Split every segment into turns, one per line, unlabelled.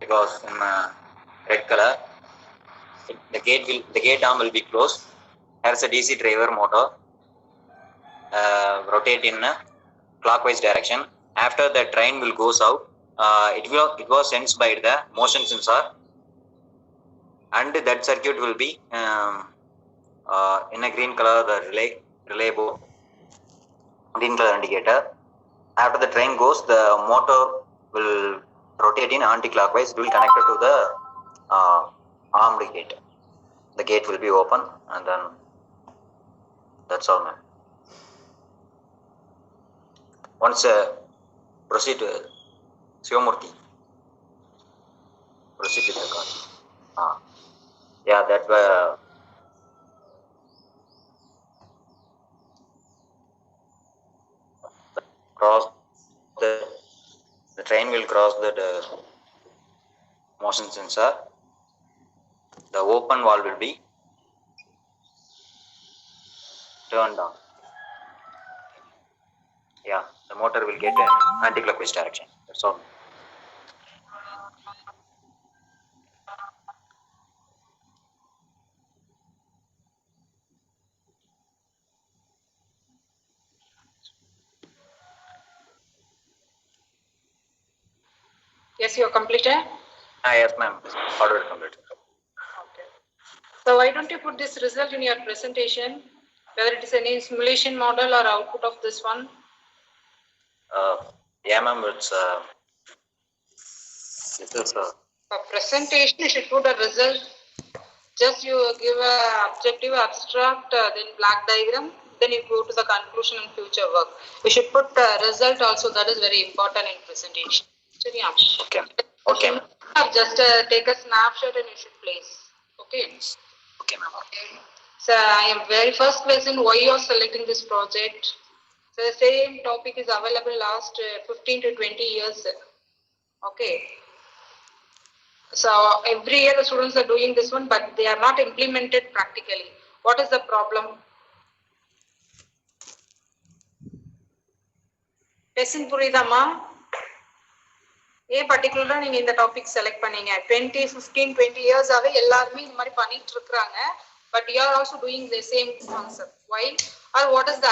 because in red color. The gate arm will be closed. There's a DC driver motor rotate in a clockwise direction. After the train will goes out, it was sensed by the motion sensor, and that circuit will be in a green color, the relay board, green color indicator. After the train goes, the motor will rotate in anti-clockwise. It will connect to the armed gate. The gate will be open, and then that's all, man. Once proceed to Shivamurthy. Proceed with the car. Yeah, that cross the train will cross that motion sensor. The open valve will be turned on. Yeah, the motor will get an anti-clockwise direction. That's all.
Yes, you are completed?
Yes, ma'am. Order completed.
Okay. So why don't you put this result in your presentation, whether it is any simulation model or output of this one?
Yeah, ma'am. It's
for presentation, you should put a result. Just you give a objective abstract, then black diagram, then you go to the conclusion and future work. You should put result also. That is very important in presentation.
Okay. Okay.
Or just take a snapshot and you should place. Okay.
Okay, ma'am.
Okay. So I am very first question why you are selecting this project. So the same topic is available last 15 to 20 years. Okay. So every year the students are doing this one, but they are not implemented practically. What is the problem? Question புரியுதாமா? ஏன் பர்టిక్యులரா நீங்க இந்த topic select பண்ணீங்க? 15 years ஆவே எல்லாரும் இந்த மாதிரி பண்ணிட்டு இருக்காங்க. But you are also doing the same concept. Why? Or what is the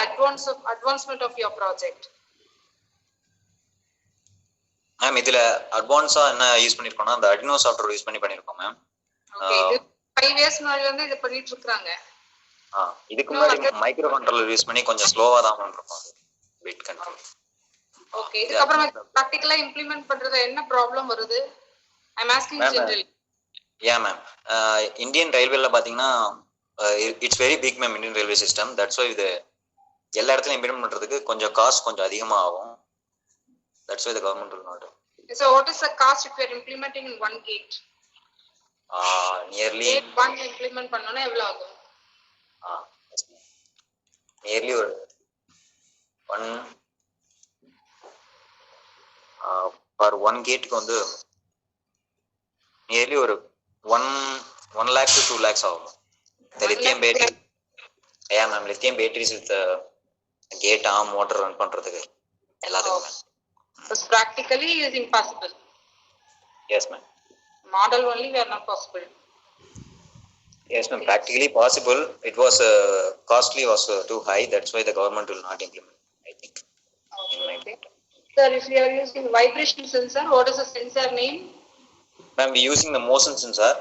advancement of your project?
Ma'am இதுல அட்வான்ஸா என்ன யூஸ் பண்ணிருக்கோம்னா அந்த Arduino சாஃப்ட்வேர் யூஸ் பண்ணிருக்கோம் மேம்.
ஓகே, இது 5 years முன்னாடி வந்து இத பண்ணிட்டு இருக்காங்க.
இதுக்கு முன்னாடி மைக்ரோ கண்ட்ரோலர் யூஸ் பண்ணி கொஞ்சம் ஸ்லோவா தான் பண்ணிருக்கோம். Bit control.
ஓகே, இதுக்கு அப்புறம் பிராக்டிகலா இம்ப்ளிமென்ட் பண்றது என்ன ப்ராப்ளம் வருது? I am asking generally.
Yeah ma'am. Indian ரயில்வேல பாத்தீங்கன்னா it's very big ma'am Indian railway system. That's why இது எல்லா இடத்துலயும் இம்ப்ளிமென்ட் பண்றதுக்கு கொஞ்சம் காஸ்ட் கொஞ்சம் அதிகமா ஆகும். That's why the government will not.
So what is the cost if you are implementing in one gate?
Nearly
gate 1 implement பண்ணனும்னா எவ்வளவு ஆகும்?
Nearly one for one gate க்கு வந்து nearly ஒரு 1 lakh to 2 lakhs ஆகும். The lithium battery. Yeah ma'am, lithium batteries with the gate arm motor run பண்றதுக்கு எல்லாத்துக்கும்.
So practically is impossible.
Yes ma'am.
Model only were not possible.
Yes ma'am, practically possible. It was costly was too high. That's why the government will not implement, I think.
Okay. Sir, if you are using vibration sensor, what is the sensor name?
Ma'am, we using the motion sensor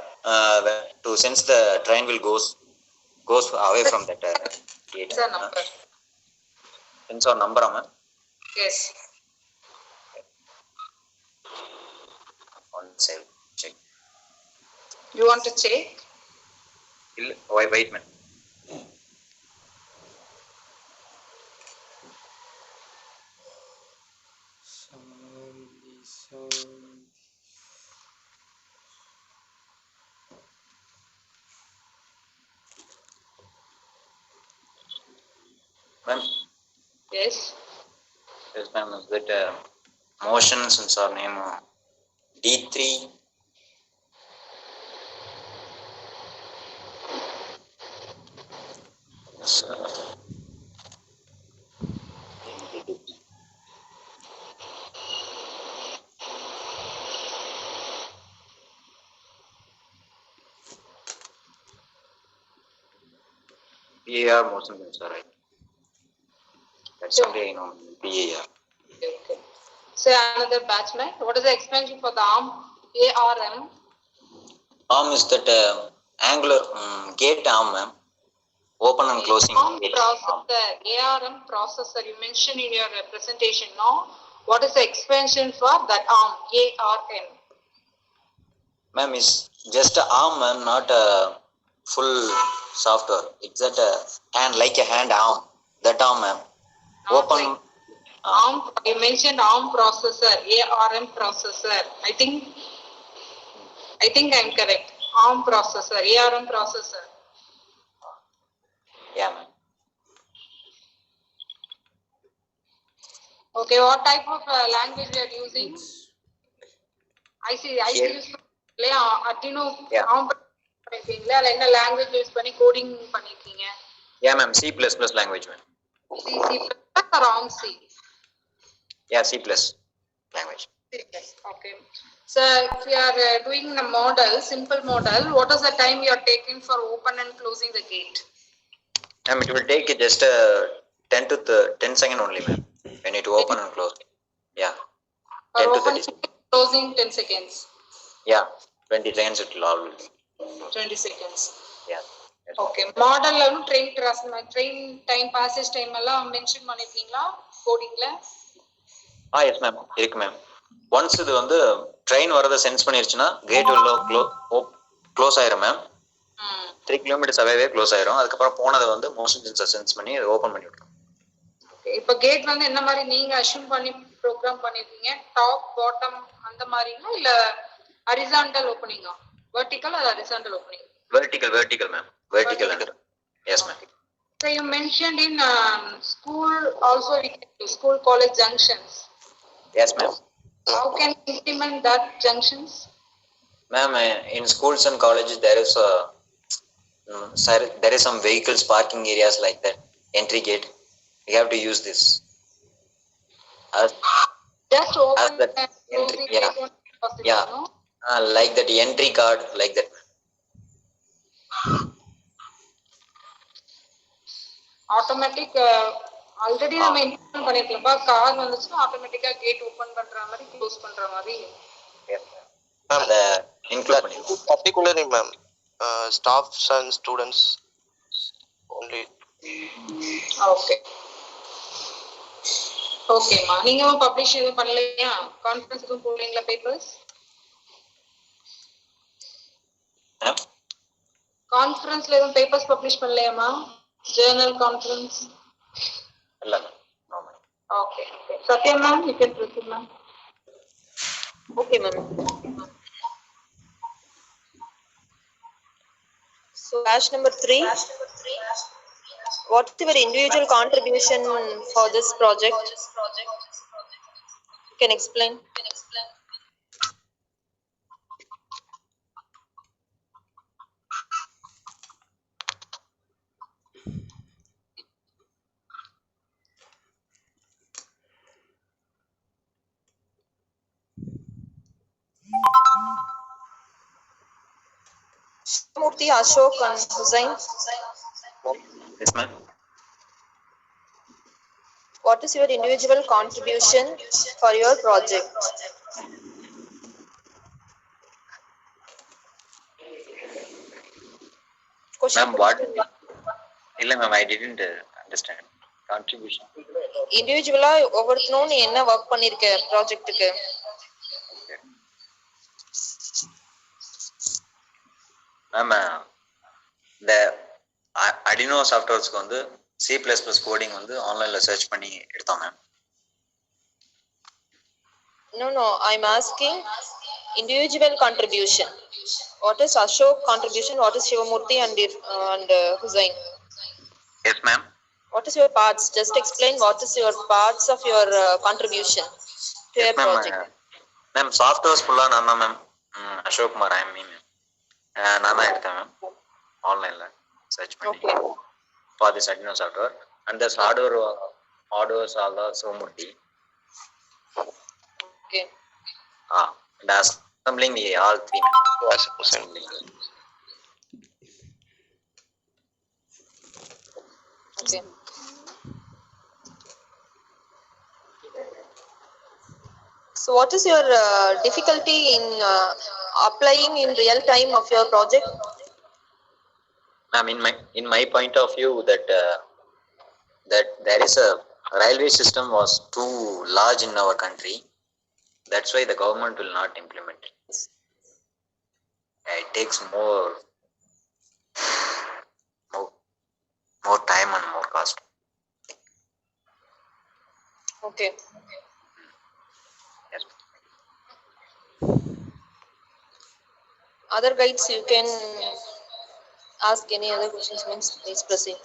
to sense the train will goes away from that gate.
Sensor number.
Sensor number, ma'am.
Yes.
Check.
You want to check?
Wait, man. Ma'am.
Yes.
Yes, ma'am. Is that motion sensor name D3? PAR motion sensor, right? That's
Sure.
only I know. PAR.
Okay. So another batchman. What is the expansion for the ARM? ARM.
ARM is that angular gate arm, ma'am. Open and closing
ARM
gate.
processor. ARM processor. You mentioned in your presentation. Now, what is the expansion for that ARM? ARM.
Ma'am, is just a arm, ma'am, not a full software. It's that hand, like a hand arm. That arm, ma'am.
Not
Open.
like ARM. You mentioned ARM processor. ARM processor. I think I'm correct. ARM processor. ARM processor.
Yeah, ma'am.
Okay. What type of language we are using? I see use Arduino
Yeah.
ARM பண்ணிருக்கீங்களா இல்ல என்ன language use பண்ணி coding பண்ணிருக்கீங்க?
Yeah, ma'am. C++ language, ma'am.
C++ or ARM C?
Yeah, C++ language.
Okay. So if you are doing the model, simple model, what is the time you are taking for open and closing the gate?
Ma'am, it will take just 10 to 10 second only, ma'am. When it open and close. Yeah.
For
10 to
open
30 seconds.
closing 10 seconds.
Yeah. 20 seconds it will always.
20 seconds.
Yeah. Yes.
Okay. Model train time passage time எல்லாம் mention பண்ணிருக்கீங்களா கோடிங்ல?
Yes, ma'am. இருக்கு, ma'am. Once இது வந்து train வரதை sense பண்ணிருச்சுன்னா gate உள்ள close ஆயிரும், ma'am. 3 kilometers அவேவே close ஆயிரும். அதுக்கப்புறம் போனதை வந்து மோஷன் சென்சர் சென்ஸ் பண்ணி ஓபன் பண்ணி விட்டுரும்.
இப்போ கேட் வந்து என்ன மாதிரி நீங்க அஷ்யூம் பண்ணி ப்ரோக்ராம் பண்ணிருக்கீங்க? டாப் பாட்டம் அந்த மாதிரிங்களா இல்ல ஹரிசாண்டல் ஓபனிங்கா? Vertical or horizontal opening?
Vertical, ma'am. Vertical. Yes, ma'am.
So you mentioned in school also we can do school college junctions.
Yes, ma'am.
How can you implement that junctions?
Ma'am, in schools and colleges there is some vehicles parking areas like that. Entry gate. We have to use this.
Just open
that
and closing
yeah.
gate only possible,
Yeah.
no?
Like that entry card, like that.
Automatic already நம்ம install பண்ணிருக்கோம்ப்பா. Car வந்துச்சுன்னா ஆட்டோமேட்டிக்கா gate open பண்ற மாதிரி close பண்ற மாதிரி.
அத include பண்ணிருக்கோம்.
Particularly, ma'am, staffs and students only.
Okay. ஓகேம்மா. நீங்க பப்ளிஷ் எதுவும் பண்ணலையா? கான்ஃபரன்ஸ் எதுவும் போடுறீங்களா பேப்பர்ஸ்? கான்ஃபரன்ஸ்ல எதுவும் பேப்பர்ஸ் பப்ளிஷ் பண்ணலையாமா? Journal conference?
இல்ல, no ma'am.
Okay. Satya ma'am, you can proceed, ma'am.
Okay, ma'am. So, batch number 3. What is your individual contribution for this project? You can explain. Murthy, Ashok and Hussain.
Yes, ma'am.
What is your individual contribution for your project? Question.
Ma'am, what? இல்ல ma'am, I didn't understand. Contribution.
Individually, ஒவ்வொருத்தனும் நீ என்ன work பண்ணிருக்க ப்ராஜெக்ட்டுக்கு?
Ma'am, the Arduino softwaresக்கு வந்து C++ coding வந்து ஆன்லைன்ல search பண்ணி எடுத்தோம் ma'am.
No, I'm asking individual contribution. What is Ashok contribution? What is Shivamurthy and Hussain?
Yes, ma'am.
What is your parts? Just explain what is your parts of your contribution to
Yes,
your project.
Ma'am, softwares fulla நான் தான் ma'am. Ashok Kumar I'm ma'am. நான் தான் எடுத்தேன் ma'am ஆன்லைன்ல search பண்ணி.
Okay.
For this Arduino software and this hardware is all the Shivamurthy.
Okay.
And assembling all three.
Yes, assembling.
Okay. So what is your difficulty in applying in real time of your project?
Ma'am, in my point of view, that that there is a railway system was too large in our country. That's why the government will not implement it. It takes more time and more cost.
Okay.
Yes.
Other guides, you can ask any other questions. Means please proceed.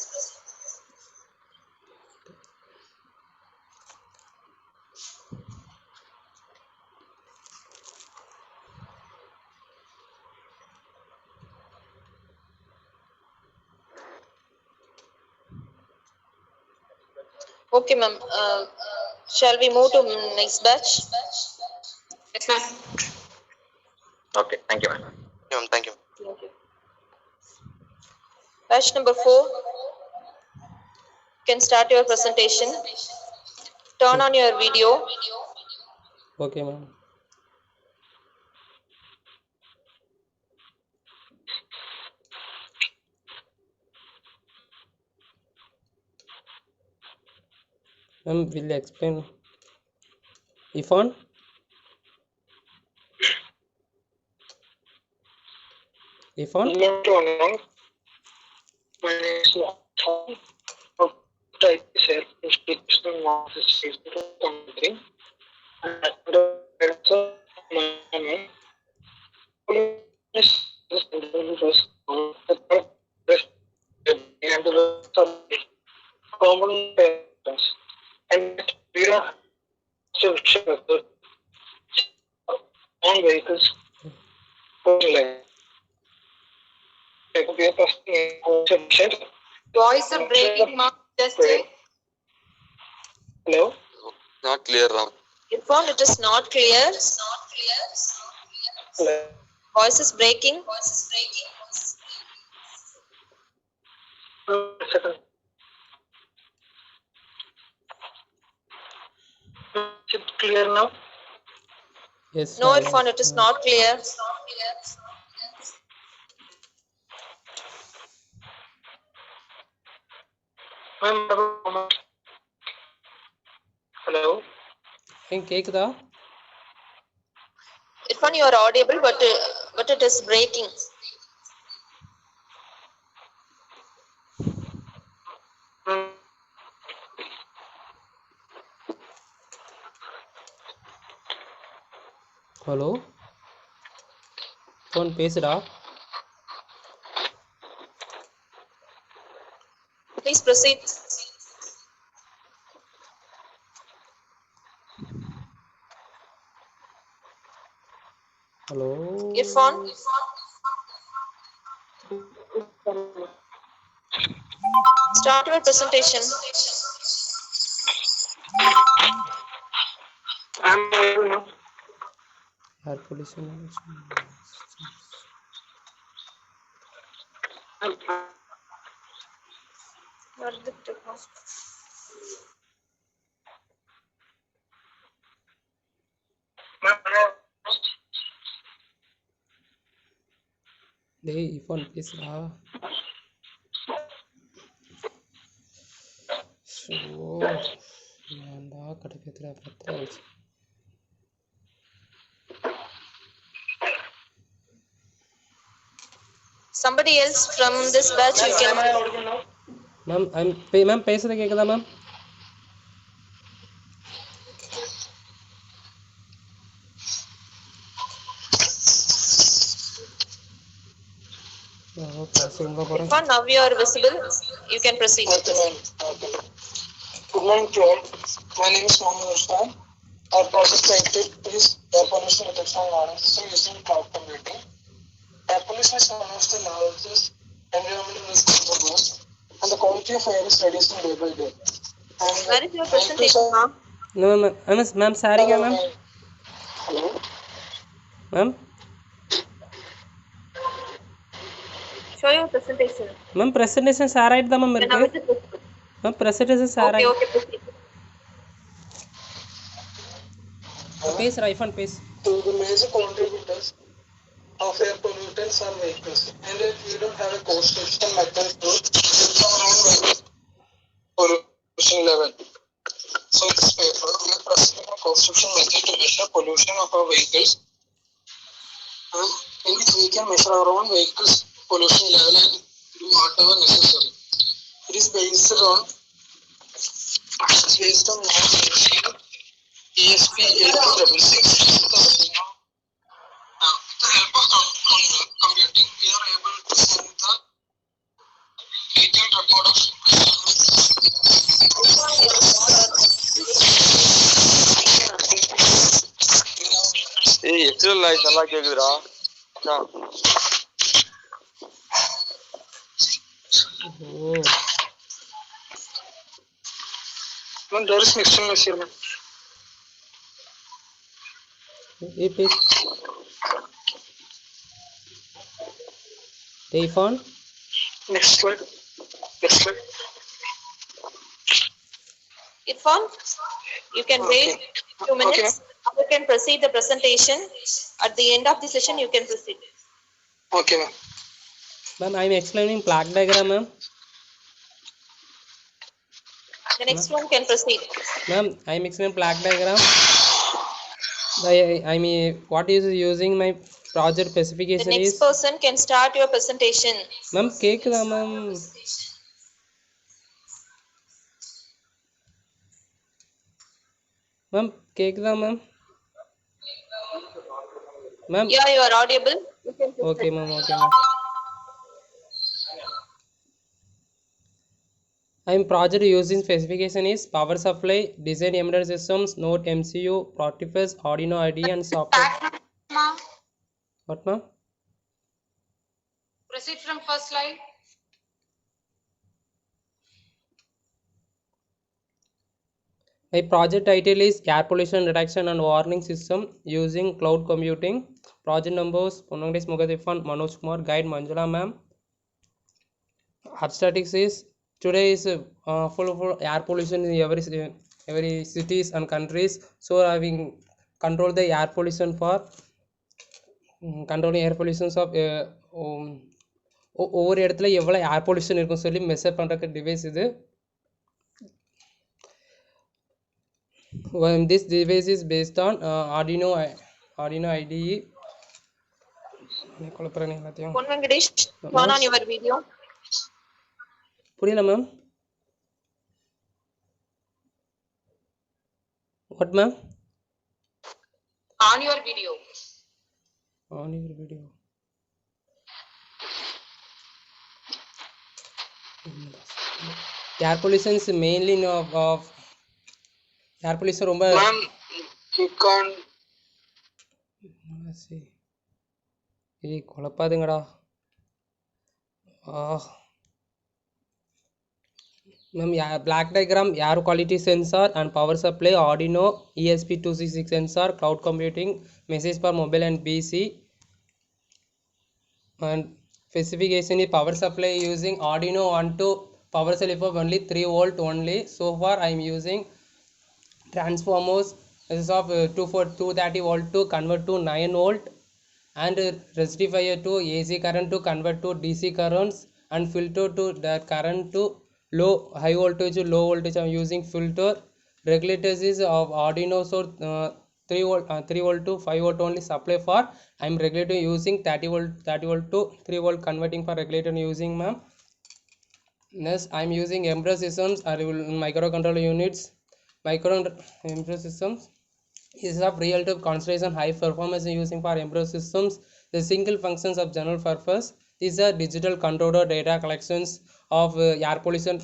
Okay, ma'am. Shall we move to next batch?
Yes, ma'am.
Okay, thank you, ma'am.
Thank you.
Thank you. Batch number 4. You can start your presentation. Turn on your video.
Okay, ma'am. Ma'am, will you explain? Ifan? Ifan?
My name is Tom. Type share institutional market country and also common parents and we are on vehicles
Voice is breaking, ma'am. Just
Hello.
Not clear, Ram.
Irfan, it is not clear.
Hello.
Voice is breaking.
Second. Is it clear now?
Yes.
No,
ma'am,
Irfan,
yes,
it is
ma'am.
not clear.
Hello.
கேக்குதா?
Irfan, you are audible, but it is breaking.
Hello phone பேசுடா.
Please proceed.
Hello
Irfan, start your presentation.
I'm audible now.
Air pollution டேய் இஃபான் பேசுடா. ஏன்டா கடுப்பேத்துற 10 நிமிஷம்.
Somebody else from this batch you can.
Ma'am பேசுறது கேக்குதா ma'am?
Irfan, now you are visible. You can proceed.
Okay, ma'am. Okay. Good morning to all. My name is Mohammed Irfan. Our process type is air pollution detection and warning system using cloud computing. Air pollution is one of the largest environmental risk in the world, and the quality of air is reducing day by day.
Where is your presentation, ma'am?
No, ma'am, சாரிங்க ma'am.
Hello.
Ma'am.
Show your presentation.
Ma'am presentation share ஆயிட்டு தான் ma'am இருக்கு. Ma'am, present is Sarah.
Okay, okay, proceed.
Pace, Raifan, pace.
So the major contributors of air pollutants are vehicles, and if we don't have a cost-efficient method to measure our own pollution level. So in this paper, we are presenting a cost-efficient method to measure pollution of our vehicles, in which we can measure our own vehicles' pollution level and do whatever necessary. It is based on ESP 8266. With the help of computing, we are able to send the detailed report of
ஏய் XL light நல்லா கேக்குதுடா அதான்.
Oh.
Ma'am, there is next one here, ma'am.
Hey, pace. Raifan.
Next slide. Next slide.
Irfan, you can
Okay.
wait 2 minutes.
Okay.
You can proceed the presentation. At the end of the session, you can proceed.
Okay, ma'am.
Ma'am, I am explaining plaque diagram, ma'am.
The next one can proceed.
Ma'am, I am explaining plaque diagram. I mean, what is using my project
The
specification
next
is.
person can start your presentation.
Ma'am, கேக்குதா ma'am? Ma'am, கேக்குதா ma'am? Ma'am,
Yeah, you are audible. You can proceed.
okay ma'am, okay ma'am. I'm project using specification is power supply, design embedded systems, Node MCU, Protifus, Arduino IDE and software.
Ma'am,
What ma'am?
proceed from first slide.
My project title is Air Pollution Detection and Warning System using Cloud Computing. Project numbers Ponangdes Mugadifan, Manoj Kumar, Guide Manjula ma'am. Statistics is today is full of air pollution in every cities and countries. So having control the air pollution for controlling air pollutions of ஒவ்வொரு இடத்துல எவ்வளோ air pollution இருக்குன்னு சொல்லி measure பண்ணுறக்கு device இது. This device is based on Arduino IDE. குழப்பறேன் எல்லாத்தையும்.
Pon Venkatesh, turn on your video.
புரியல ma'am. What ma'am?
On your video.
On your video. Air pollution is mainly of air pollution ரொம்ப
Ma'am, you can't.
ஏய் குழப்பாதுங்கடா. Ma'am, black diagram, air quality sensor and power supply, Arduino, ESP266 sensor, cloud computing, message for mobile and PC. And specification is power supply using Arduino onto power supply for only 3 volt only. So far I am using transformers this is of 230 volt to convert to 9 volt and rectifier to AC current to convert to DC currents and filter to that current to high voltage to low voltage. I am using filter. Regulators is of Arduino, so 3 volt to 5 volt only supply for. I am regulating using 30 volt to 3 volt converting for regulator using ma'am. Next I am using embedded systems or microcontroller units. Embedded systems is of real-time concentration high performance using for embedded systems. The single functions of general purpose. These are digital controller data collections of air pollution.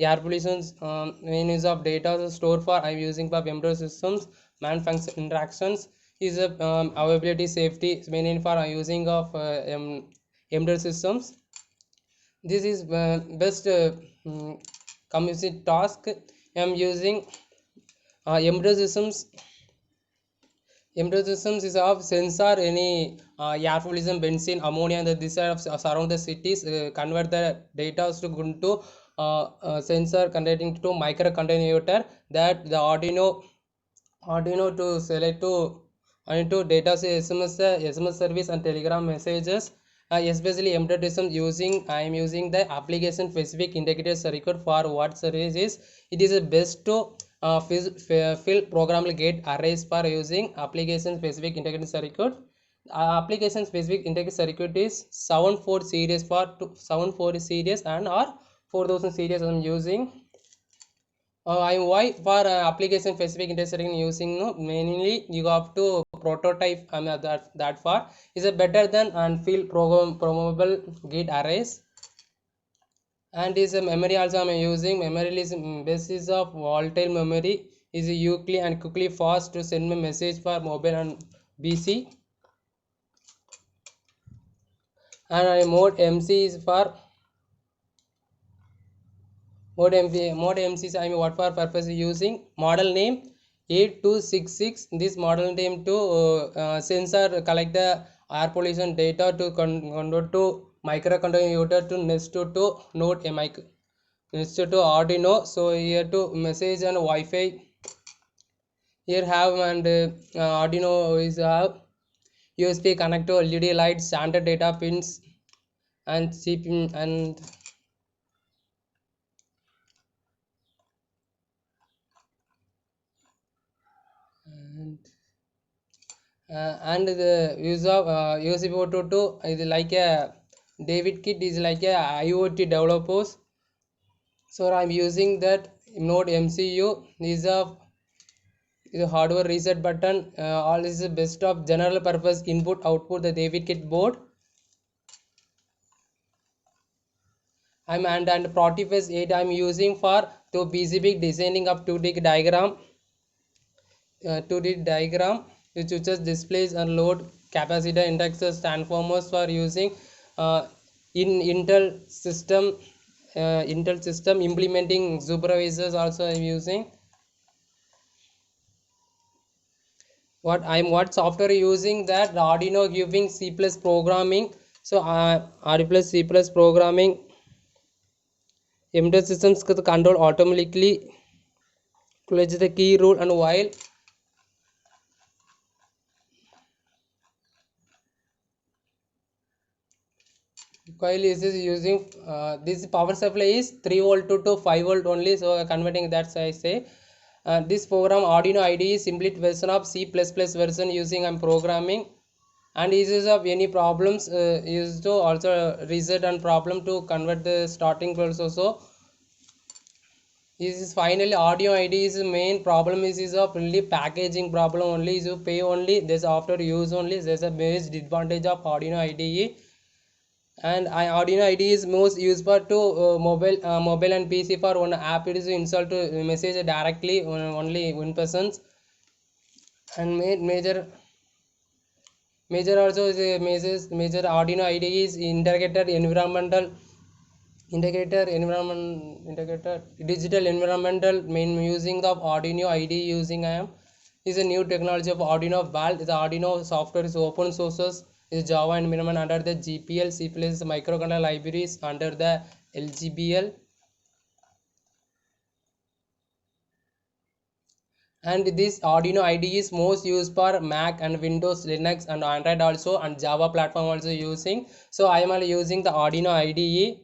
Main use of data stored for I am using for embedded systems. Man function interactions is availability safety mainly for using of embedded systems. This is best community task. I am using embedded systems. Embedded systems is of sensor any air pollution, benzene, ammonia, and this are of surround the cities. Convert the data to sensor connecting to microcontroller, that the Arduino to select to into data say SMS service and telegram messages, especially embedded systems using I am using the application specific integrated circuit for what service is. It is the best to fill programmable gate arrays for using application specific integrated circuit. Application specific integrated circuit is 74 series for 74 series and or 4000 series I am using. I why for application specific integrated using no, mainly you have to prototype that far is a better than and field programmable gate arrays. And is a memory also I am using. Memory is basis of volatile memory is quickly and quickly fast to send a message for mobile and PC. And mode MC is for mode MC is I mean what for purpose using. Model name 8266. This model name to sensor collect the air pollution data to convert to microcontroller to next to node a mic next to Arduino. So here to message and Wi-Fi. Here have and Arduino is have USB connector, LED lights, standard data pins, and CPU and the use of USB 2 is like a David Kit is like a IoT developers. So I'm using that node MCU is a hardware reset button. All is the best of general purpose input output the David Kit board. And Protifus 8 I'm using for to PCB designing of 2D diagram. 2D diagram which uses displays and load capacitor indexes transformers for using in Intel system implementing supervisors also I'm using. What software using that the Arduino giving C+ programming. So R+ C+ programming embedded systems could control automatically close the key rule and while coil is using this power supply is 3 volt to 5 volt only, so converting that I say this program Arduino IDE is simply version of C++ version using I'm programming and uses of any problems used to also reset and problem to convert the starting pulse also. This is finally Arduino IDE's main problem is of only packaging problem only, is you pay only this after use only. There's a base disadvantage of Arduino IDE. And Arduino IDE is most used for to mobile and PC for one app. It is installed to message directly only one persons. And major also is a major Arduino IDE is integrated digital environmental main using of Arduino IDE using is a new technology of Arduino Valve. The Arduino software is open sources is Java environment under the GPL, C++ microcontroller libraries under the LGBL. And this Arduino IDE is most used for Mac and Windows, Linux and Android also, and Java platform also using. So I am using the Arduino IDE.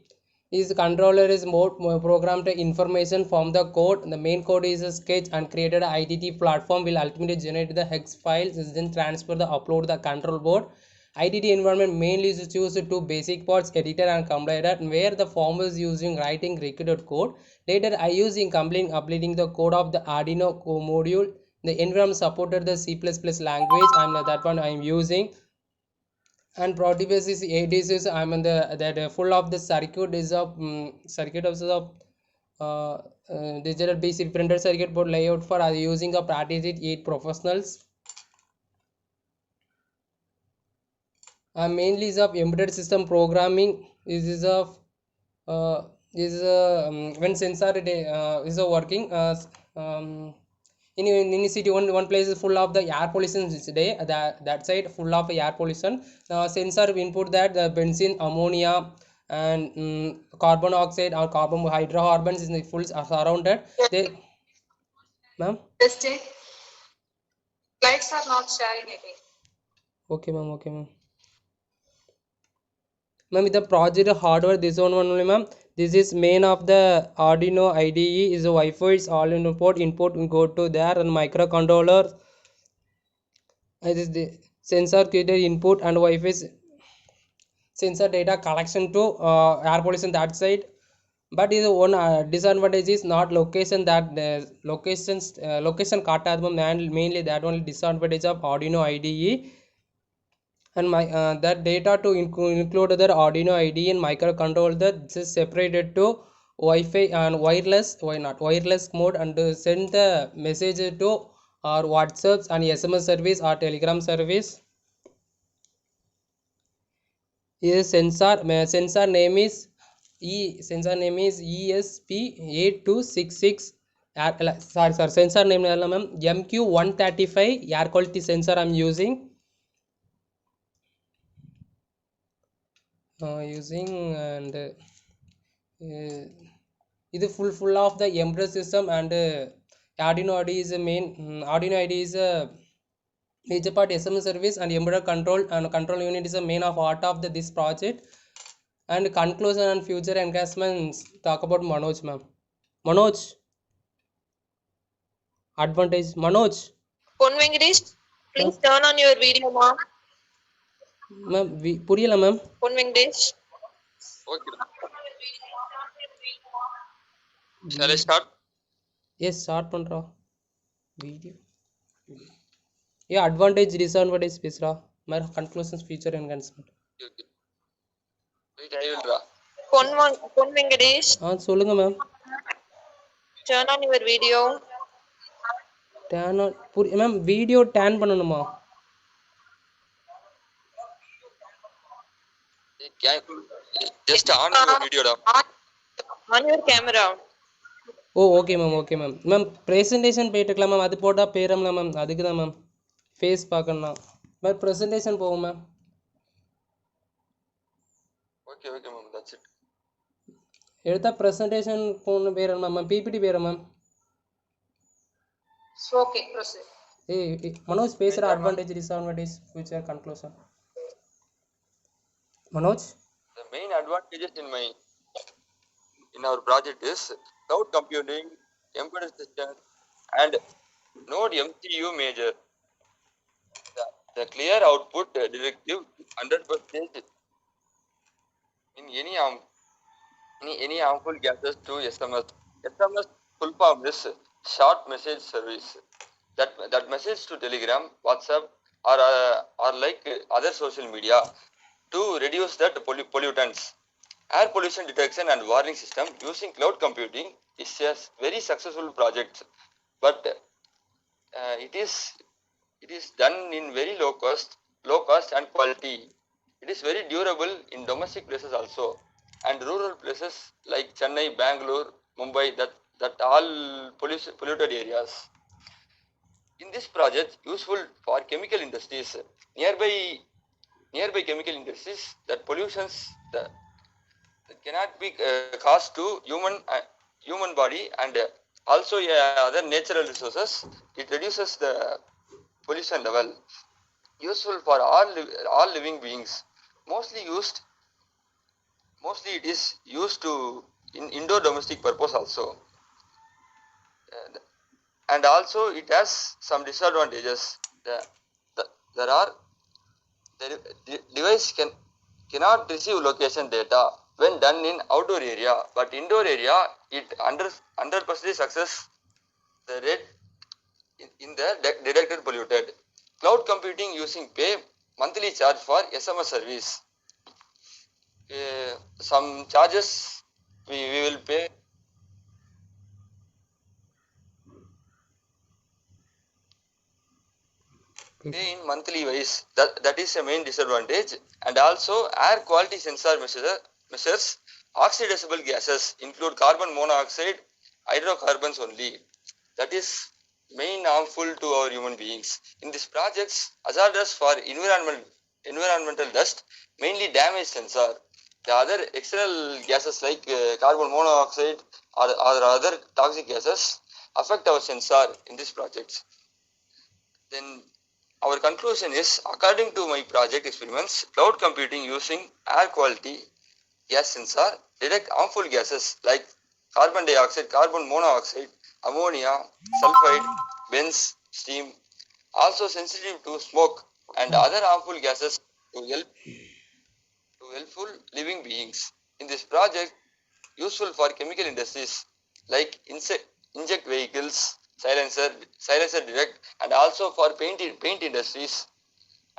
This controller is more programmed information from the code. The main code is a sketch and created IDT platform will ultimately generate the hex files, then transfer the upload the control board. IDT environment mainly is choose two basic parts, editor and compiler, where the form is using writing recorded code. Later I using updating the code of the Arduino module. The environment supported the C++ language, and that one I am using. And Protifus is ADCs. I'm in that full of the circuit is of circuit of digital PC printed circuit board layout for using a Protifus 8 professionals. Mainly is of embedded system programming. Is of when sensor is working in city one place is full of the air pollution today, that side full of air pollution. Sensor input that the benzene, ammonia and carbon oxide or carbon hydrocarbons is full surrounded. They, ma'am.
Testing. Slides are not sharing again.
Okay, ma'am. Okay, ma'am. Ma'am, the project hardware, this one only, ma'am. This is main of the Arduino IDE is a Wi-Fi. It's all in input go to there, and microcontroller. It is the sensor created input and Wi-Fi sensor data collection to air pollution that side. But is one disadvantage is not location, that location kaatadu ma'am, and mainly that only disadvantage of Arduino IDE. And my that data to include the Arduino IDE and microcontroller, that is separated to Wi-Fi and wireless mode, and send the message to our WhatsApp and SMS service or Telegram service. Is sensor name is ESP8266. Sorry, sensor name ma'am, MQ135 air quality sensor I'm using. And இது full of the embedded system, and Arduino IDE is a main. Arduino IDE is a major part SMS service, and embedded control unit is the main of part of this project. And conclusion and future enhancements, talk about Manoj ma'am. Manoj, advantage. Manoj,
Pon Venkatesh, please turn on your video, ma'am.
ma'am, புரியல ma'am.
Pon Venkatesh.
Okay. Shall I start?
Yes, start பண்றா video. Yeah, advantage disadvantage பேசுறா. My conclusions future enhancement.
Okay. Wait, I will draw.
Pon Venkatesh,
சொல்லுங்க மேம்.
turn on your video.
Turn ma'am, video turn பண்ணணுமா?
Just on your video da.
On your camera.
Oh okay ma'am, okay ma'am. Ma'am presentation போயிட்டுருக்கலாம் ma'am, அது போட்டால் பேரம்ல ma'am, அதுக்கு தான் ma'am face பார்க்கணும் மேம். ப்ரெசன்டேஷன் போகும் ma'am.
Okay, okay ma'am, that's it.
எடுத்தால் ப்ரெசன்டேஷன் போகணும் பேரம் மேம். பிபிடி பேரம் மேம்.
Okay, proceed.
ஏய் மனோஜ் பேசுகிற advantage disadvantage future conclusion. Manoj,
The main advantages in our project is cloud computing, embedded system, and Node MCU major. The clear output directive 100% in any harmful gases to SMS. SMS full form is short message service. That message to Telegram, WhatsApp, or like other social media to reduce that pollutants. Air pollution detection and warning system using cloud computing is a very successful project, but it is done in very low cost and quality. It is very durable in domestic places also, and rural places like Chennai, Bangalore, Mumbai, that all polluted areas. In this project, useful for chemical industries, nearby chemical industries, that pollutions that cannot be caused to human body, and also other natural resources. It reduces the pollution level. Useful for all living beings. Mostly it is used to in indoor domestic purpose also. And also it has some disadvantages. The device cannot receive location data when done in outdoor area, but indoor area it 100% success the rate in the detected polluted. Cloud computing using pay monthly charge for SMS service. Some charges we will pay. Pay in monthly wise. That is a main disadvantage. And also air quality sensor measures oxidizable gases, include carbon monoxide, hydrocarbons only. That is main harmful to our human beings. In these projects, hazardous for environmental dust, mainly damage sensor. the other external gases like carbon monoxide or other toxic gases affect our sensor in this project. Then our conclusion is, according to my project experiments, cloud computing using air quality gas sensor detect harmful gases like carbon dioxide, carbon monoxide, ammonia, sulfide, benz, steam, also sensitive to smoke and other harmful gases to helpful living beings. In this project, useful for chemical industries like inject vehicles, silencer direct, and also for paint industries,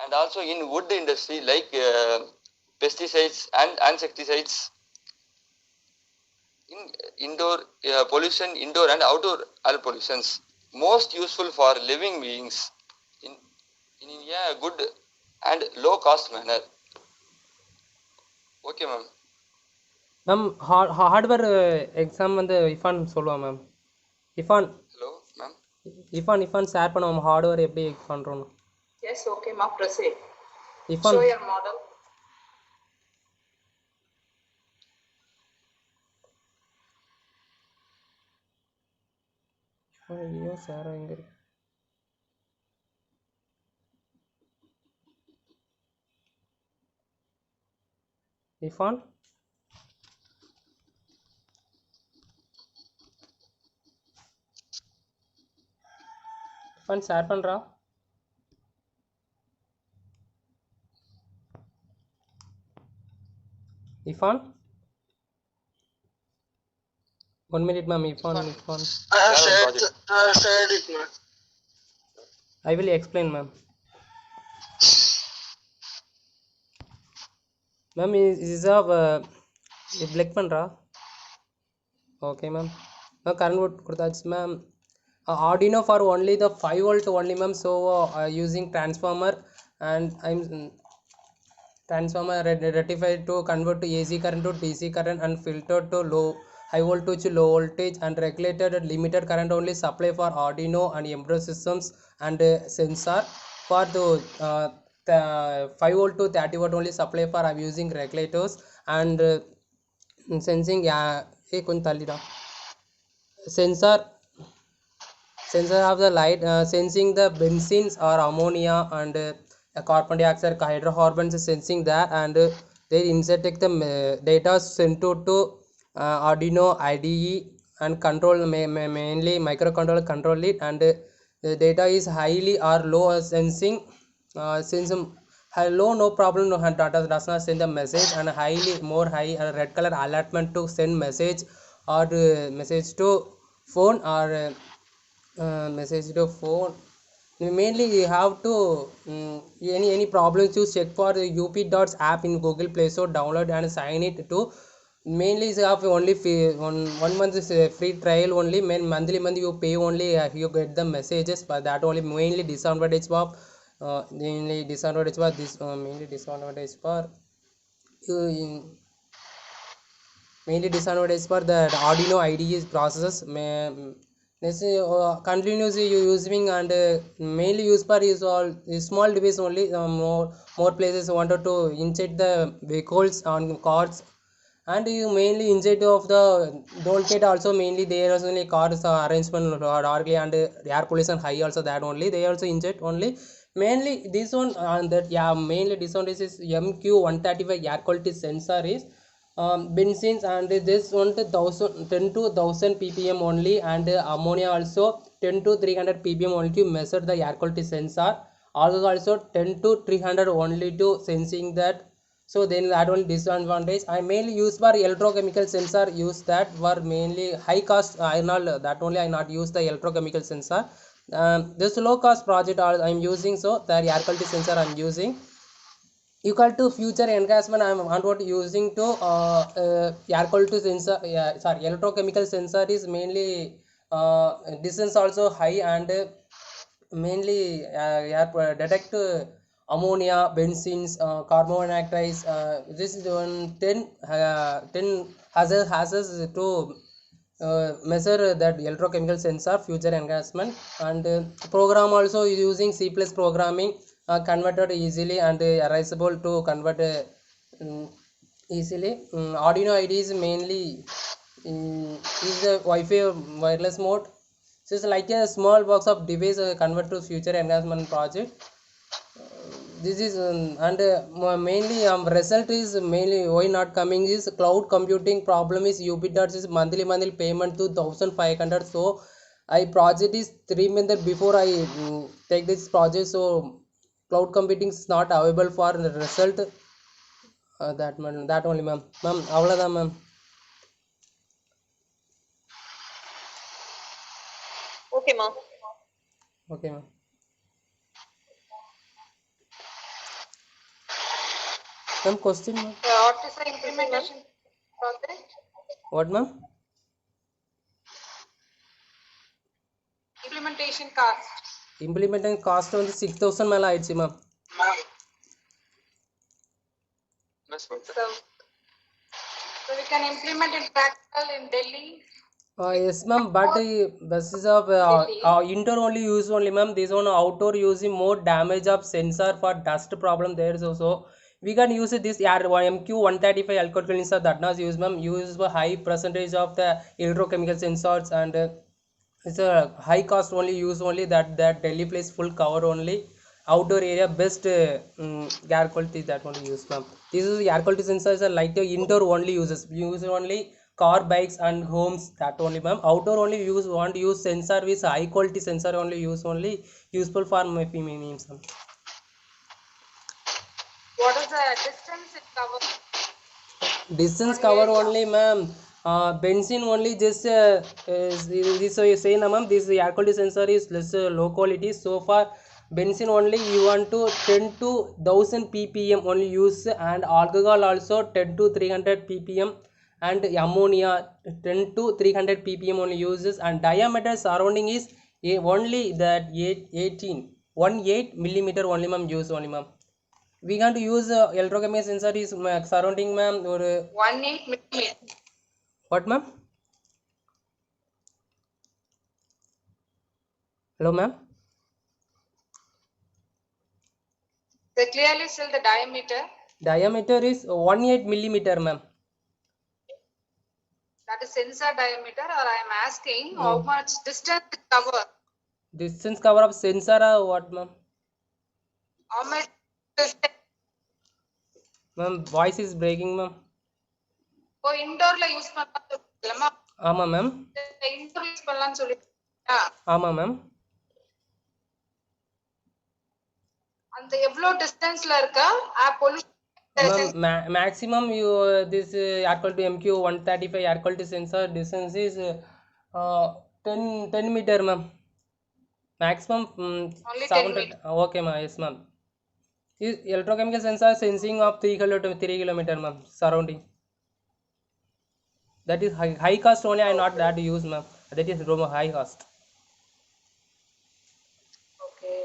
and also in wood industry like pesticides and insecticides. In indoor pollution, indoor and outdoor air pollutions, most useful for living beings in a good and low cost manner. Okay, ma'am.
Ma'am hardware exam வந்து இஃபான் சொல்லுவான் ma'am. இஃபான்
Hello, ma'am.
இஃபான் share பண்ணுவோம் hardware எப்படி பண்ணுறோன்னு.
Yes, okay, ma, proceed.
இஃபான்
Show your model.
ஐயோ sir எங்கே இருக்கு? இஃபான் இஃபான் share பண்ணுறா? இஃபான் 1 minute ma'am. Ifan.
I have shared it, ma'am.
I will explain ma'am. Ma'am is of black பண்றா? Okay ma'am. Now current volt கொடுத்தாச்சு ma'am. Arduino for only the 5 volt only ma'am. So using transformer and I'm transformer rectified to convert to AC current to DC current and filtered to high voltage to low voltage and regulated limited current only supply for Arduino and embedded systems and sensor for the 5 volt to 30 watt only supply for I'm using regulators and sensing sensor of the light sensing the benzenes or ammonia and carbon dioxide hydrocarbons sensing that and they insert the data sent to Arduino IDE and control mainly microcontroller control it and the data is highly or low sensing since low no problem no data does not send the message and highly more high red color alertment to send message or message to phone or message to phone. Mainly you have to any problems you check for the up.dots app in Google Play Store, download and sign it to. Mainly is have only one month is free trial only. Monthly you pay only you get the messages, but that only mainly disadvantage of mainly disadvantage for this mainly disadvantage for the Arduino IDE processes. Continuously using and mainly used for is all small device only. More places wanted to insert the vehicles on cars and you mainly insert of the toll gate also mainly there is only cars arrangement darkly and air pollution high also that only they also insert only mainly this one and that mainly this one is MQ135 air quality sensor is benzenes and this one 10 to 1000 ppm only and ammonia also 10 to 300 ppm only to measure the air quality sensor also 10 to 300 only to sensing that. So then that one disadvantage I mainly use for electrochemical sensor use that were mainly high cost I not that only I not use the electrochemical sensor. This low cost project I'm using so the air quality sensor I'm using equal to future enhancement I am want using to air quality sensor sorry electrochemical sensor is mainly distance also high and mainly detect ammonia, benzenes, carbon monoxide. This is one 10 hazards to measure that electrochemical sensor future enhancement and program also using C+ programming converted easily and erasable to convert easily. Arduino IDE is mainly is the Wi-Fi wireless mode. So it's like a small box of device convert to future enhancement project. This is and mainly result is mainly why not coming is cloud computing problem is UPDOTS is monthly payment to 1500. So I project is 3 months before I take this project, so cloud computing is not available for the result. That only ma'am அவ்வளோதான் ma'am.
Okay, ma.
Okay ma'am. Ma'am question ma'am.
What is the implementation project?
What ma'am?
Implementation cost.
Implementing cost வந்து 6000 மேலே ஆயிடுச்சு ma'am.
Yes, ma'am.
So we can implement in practical in Delhi.
Yes ma'am, but this is of indoor only use only ma'am. This one outdoor using more damage of sensor for dust problem there is also. We can use this MQ135 alcohol cleanser that not use ma'am. Use for high percentage of the electrochemical sensors and it's a high cost only use only that Delhi place full cover only. Outdoor area best air quality that only use ma'am. This is air quality sensors are like the indoor only uses. Use only car, bikes and homes that only ma'am. Outdoor only use want use sensor with high quality sensor only use only useful for my means.
What is the distance it covers?
Distance cover only ma'am. Benzene only just this you say na ma'am, this air quality sensor is less low quality. So far benzene only you want to 10 to 1000 ppm only use, and alcohol also 10 to 300 ppm, and ammonia 10 to 300 ppm only uses, and diameter surrounding is only that 18 millimeter only ma'am use only ma'am. We can to use electrochemical sensor is surrounding ma'am or
18 millimeter.
what ma'am? Hello ma'am.
They clearly tell the diameter.
Diameter is 18 millimeter ma'am.
That is sensor diameter, or I am asking how much distance it cover.
Distance cover of sensor or what ma'am?
How much distance?
Ma'am voice is breaking ma'am.
Oh, indoor la use பண்ணலாமா?
ஆமா ma'am.
Indoor use பண்ணலாம்னு சொல்லி.
ஆமா ma'am.
அந்த எவ்வளவு டிஸ்டன்ஸ்ல இருக்கா
ma'am maximum you this air quality MQ135 air quality sensor distance is 10 meter ma'am. Maximum
Only 10
700.
meter.
Okay ma'am. Yes ma'am. Is electrochemical sensor sensing of 3 kilometer ma'am surrounding. That is high cost only. I not that use ma'am. That is high cost.
Okay.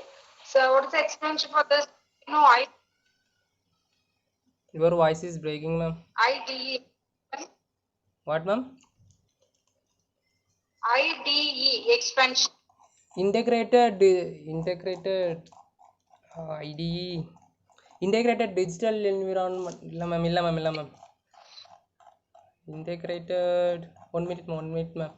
So what is the expense for this? No,
Your voice is breaking ma'am.
IDE.
What ma'am?
IDE expansion.
Integrated IDE integrated digital environment illa ma'am. Integrated 1 minute ma'am.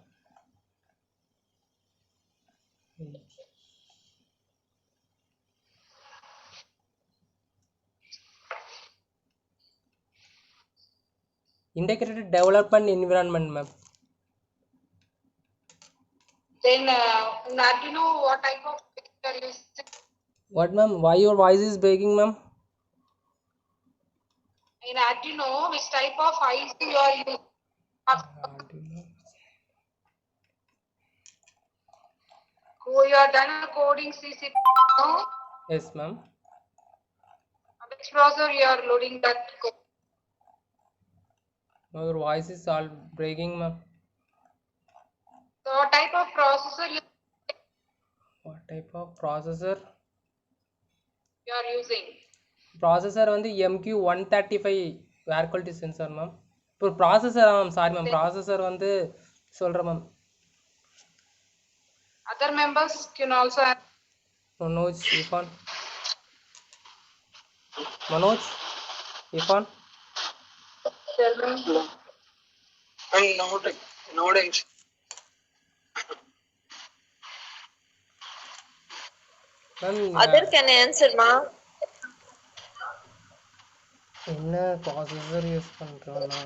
Integrated development environment ma'am.
Then in Arduino, what type of are you using?
What ma'am? Why your voice is breaking ma'am?
In Arduino, which type of IC you are using? You are done coding CC. No?
Yes ma'am.
Which browser you are loading that code?
Your voice is all breaking ma'am.
So what type of processor
What type of processor?
you are using?
Processor வந்து MQ135 air quality sensor ma'am. இப்போ processor sorry ma'am, processor வந்து சொல்றேன் ma'am.
Other members can also have.
Manoj, Irfan.
Tell me.
Hello. And nowadays,
ma'am
Other can answer, ma.
என்ன processor use பண்ணுறோன்னா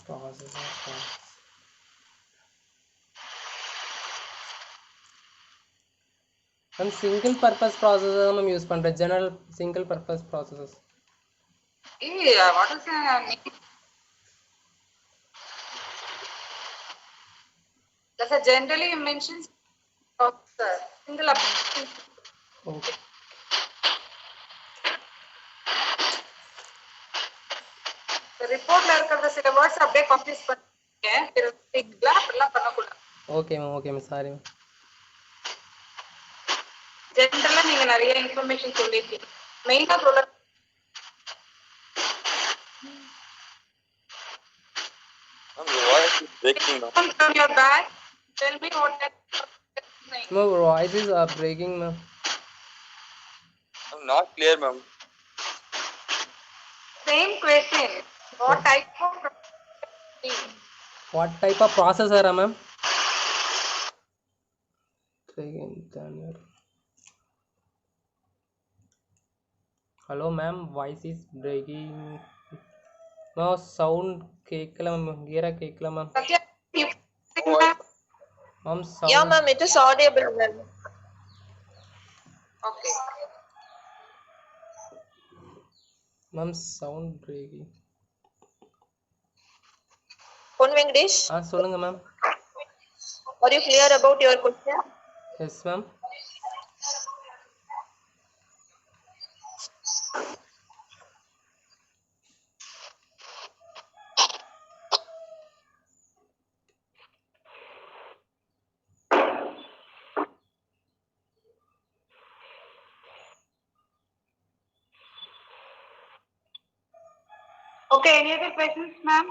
processor ma'am single purpose processor தான் ma'am use பண்ணுறேன். General single purpose processors.
What is the name? That's a generally mentions of the single application.
Okay
The report la irukra சில words அப்படியே copies பண்ணுங்க. பிறகு அப்படிலாம் பண்ணக்கூடாது.
Okay ma'am okay ma'am sorry ma'am.
ஜெனரலா நீங்க நிறைய இன்ஃபர்மேஷன் சொல்லிருக்கீங்க. மெயினா சொல்ல
Your voice is breaking now.
from your back. Tell me what that saying.
Ma'am voices are breaking ma'am.
I'm not clear, ma'am.
Same question. What type of
what type of ப்ராசஸரா ma'am? Hello ma'am, voice is breaking. Ma'am sound கேட்கல ma'am, கிளியராக கேட்கல ma'am.
Satya, you
ma'am
Yeah,
sound
ma'am, it is audible, ma'am.
okay.
Ma'am sound breaking.
Pon Venkatesh,
சொல்லுங்கள் ma'am.
are you clear about your question?
Yes ma'am.
Okay, any other questions, ma'am?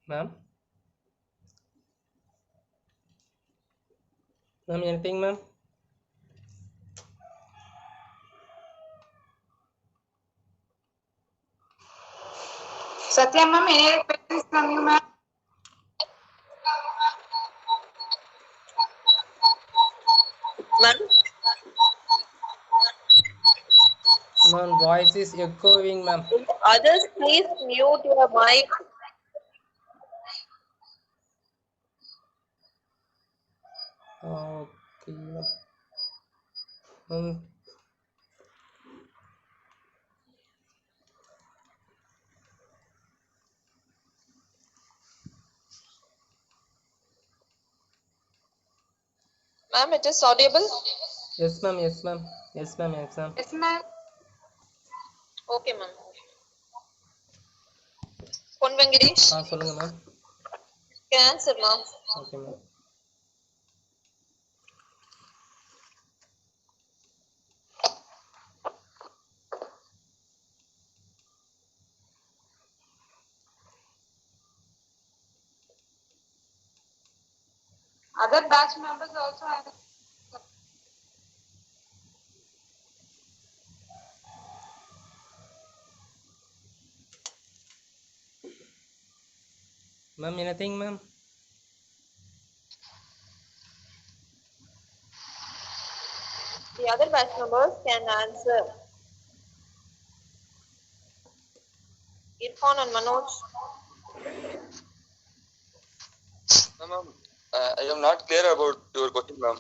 Ma'am ma'am anything ma'am?
Satya, ma'am, any other questions from you, ma'am?
Ma'am,
ma'am voice is எக்கோவிங் ma'am.
others please mute your mic.
Okay ma'am. Ma'am
Ma'am, it is audible.
Yes ma'am yes ma'am yes ma'am yes ma'am.
Yes, ma'am.
Okay, ma'am. Pon Venkatesh,
சொல்லுங்கள் ma'am.
can answer, ma'am.
Okay ma'am.
Other batch members also have.
Ma'am anything ma'am?
The other batch members can answer. Irfan and Manoj.
No, ma'am. I am not clear about your question, ma'am.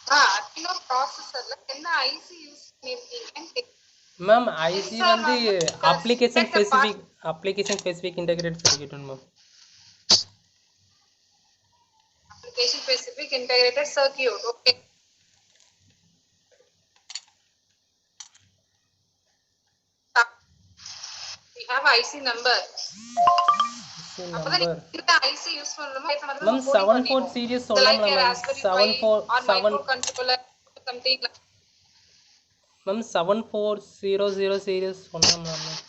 Arduino processorல என்ன IC use பண்ணிருக்கீங்க?
Ma'am IC வந்து application
That's a part.
Specific integrated circuit ma'am.
Application specific integrated circuit. Okay. We have IC number.
Number
இந்த IC use பண்ணனுமா?
Ma'am 74 series சொல்லலாம் ma'am. 74
controller something like
ma'am 7400 series சொல்லலாம் ma'am.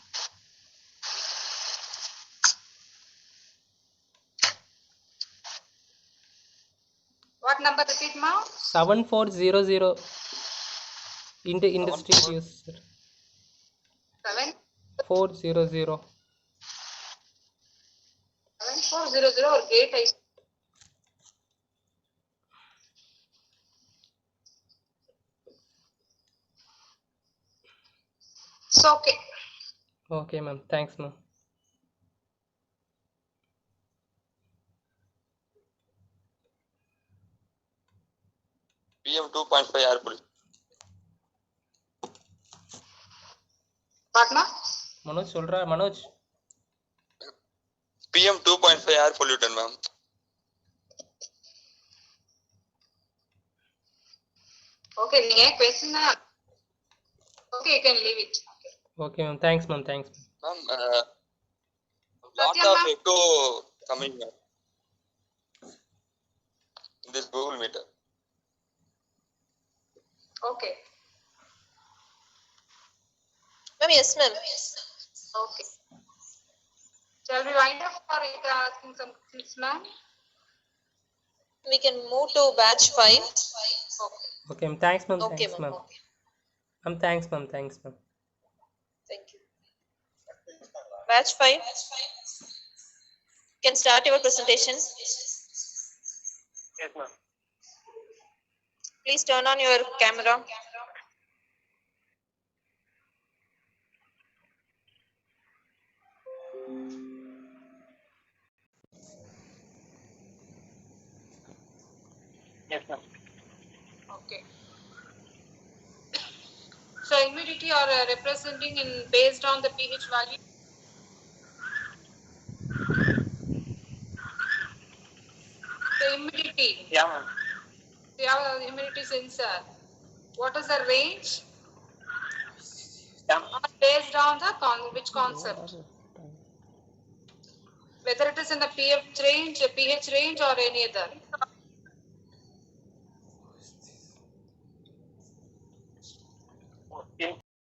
What number? Repeat, ma'am.
7400 into industry use, sir.
7400
400.
or gate I. So okay.
Okay, ma'am. Thanks, ma'am.
PM 2.5 air pollution.
What, ma'am?
Manoj சொல்றா Manoj.
PM 2.5 air pollutant, ma'am.
Okay, நீங்க question okay, you can leave it.
Okay, ma'am. Thanks, ma'am. Thanks, ma'am.
Ma'am, lot
Satyam,
of
ma'am.
echo coming in this Google Meter.
Okay.
Ma'am, yes, ma'am.
Okay. Shall we wind up or you are asking some questions, ma'am?
We can move to batch 5.
Okay.
Okay, ma'am. Thanks, ma'am.
Okay,
Thanks,
ma'am.
ma'am.
Okay.
Ma'am, thanks, ma'am. Thanks, ma'am.
Thank you. Batch 5. You can start your presentation.
Yes, ma'am.
Please turn on your camera.
Yes, ma'am.
Okay. So humidity are representing in based on the pH value. The humidity.
Yeah, ma'am.
We have a humidity sensor. What is the range?
Yeah.
Based on the which concept? Whether it is in the pH range or any other.